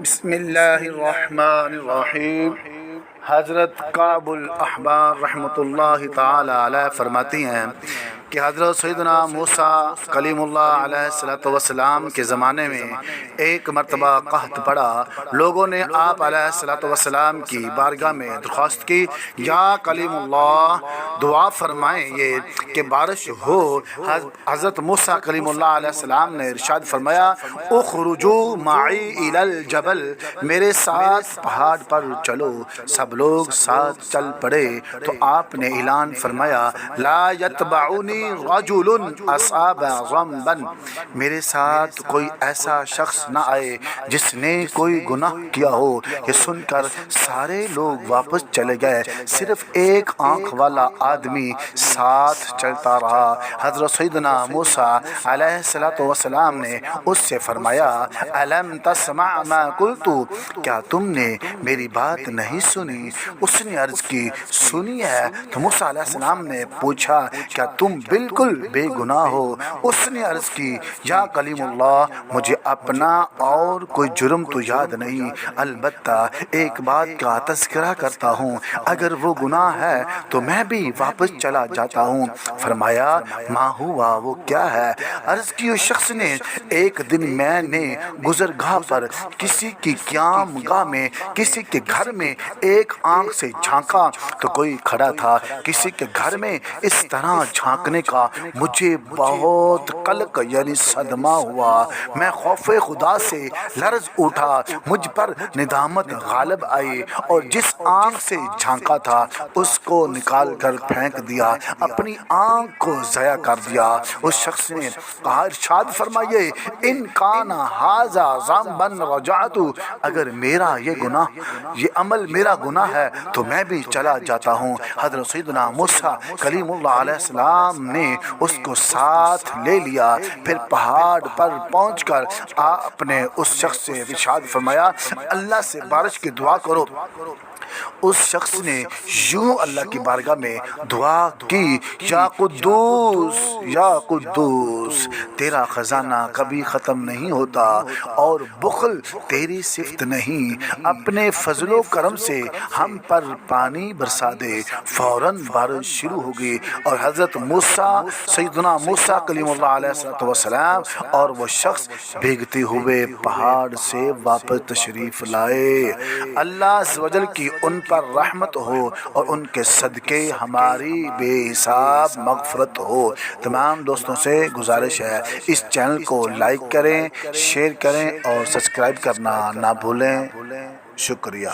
بسم اللہ الرحمن الرحیم۔ حضرت کعب الاحبار رحمۃ اللہ تعالی علیہ فرماتی ہیں کہ حضرت سیدنا موسیٰ کلیم اللہ علیہ السلام کے زمانے میں ایک مرتبہ قحط پڑا۔ لوگوں نے آپ علیہ السلام کی بارگاہ میں درخواست کی، یا کلیم اللہ دعا فرمائیں یہ کہ بارش ہو۔ حضرت موسیٰ کلیم اللہ علیہ السلام نے ارشاد فرمایا، اخرجوا معی الی الجبل، میرے ساتھ پہاڑ پر چلو۔ سب لوگ ساتھ چل پڑے تو آپ نے اعلان فرمایا، لا یتبعنی رجل اصاب ذنبا، میرے ساتھ کوئی ایسا شخص نہ آئے جس نے کوئی گناہ کیا ہو۔ یہ سن کر سارے لوگ واپس چلے گئے، صرف ایک آنکھ والا آدمی ساتھ چلتا رہا۔ حضرت سیدنا موسیٰ علیہ السلام نے اس سے فرمایا، الم تسمع ما قلت، کیا تم نے میری بات نہیں سنی؟ اس نے عرض کی، سنی ہے۔ تو موسیٰ علیہ السلام نے پوچھا، کیا تم بالکل بے گناہ ہو؟ اس نے عرض کی، یا کلیم اللہ مجھے اپنا اور کوئی جرم تو یاد نہیں، البتہ ایک بات کا تذکرہ کرتا ہوں، اگر وہ گناہ ہے تو میں بھی واپس چلا جاتا ہوں۔ فرمایا، ما ہوا، وہ کیا ہے؟ عرض کی، اس شخص نے، ایک دن میں نے گزرگاہ پر کسی کی قیام گاہ میں کسی کے گھر میں ایک آنکھ سے جھانکا تو کوئی کھڑا تھا۔ کسی کے گھر میں اس طرح جھانکنے کا مجھے بہت قلق یعنی صدمہ ہوا۔ میں خوف خدا سے لرز اٹھا، مجھ پر ندامت غالب آئی اور جس آنکھ سے جھانکا تھا اس کو نکال کر پھینک دیا، اپنی آنکھ کو ضائع کر دیا۔ اس شخص نے کہا، ارشاد فرمائیے، ان کان ھذا ذنبا رجعت، اگر میرا یہ گناہ، یہ عمل میرا گناہ ہے تو میں بھی چلا جاتا ہوں۔ حضرت سیدنا موسیٰ کلیم اللہ علیہ السلام نے اس کو ساتھ لے لیا، پھر پہاڑ پر پہنچ کر آپ نے اس شخص سے ارشاد فرمایا، اللہ سے بارش کی دعا کرو۔ اس شخص نے یوں اللہ کی بارگاہ میں دعا کی، یا قدوس، یا قدوس، تیرا خزانہ کبھی ختم نہیں ہوتا اور بخل تیری صفت نہیں، اپنے فضل و کرم سے ہم پر پانی برسا دے۔ فوراً بارش شروع ہو گئی اور حضرت موسیٰ، سیدنا موسیٰ کلیم اللہ علیہ السلام اور وہ شخص بھیگتے ہوئے پہاڑ سے واپس تشریف لائے۔ اللہ عز و جل کی ان پر رحمت ہو اور ان کے صدقے ہماری بے حساب مغفرت ہو۔ تمام دوستوں سے گزارش ہے، اس چینل کو لائک کریں، شیئر کریں اور سبسکرائب کرنا نہ بھولیں۔ شکریہ۔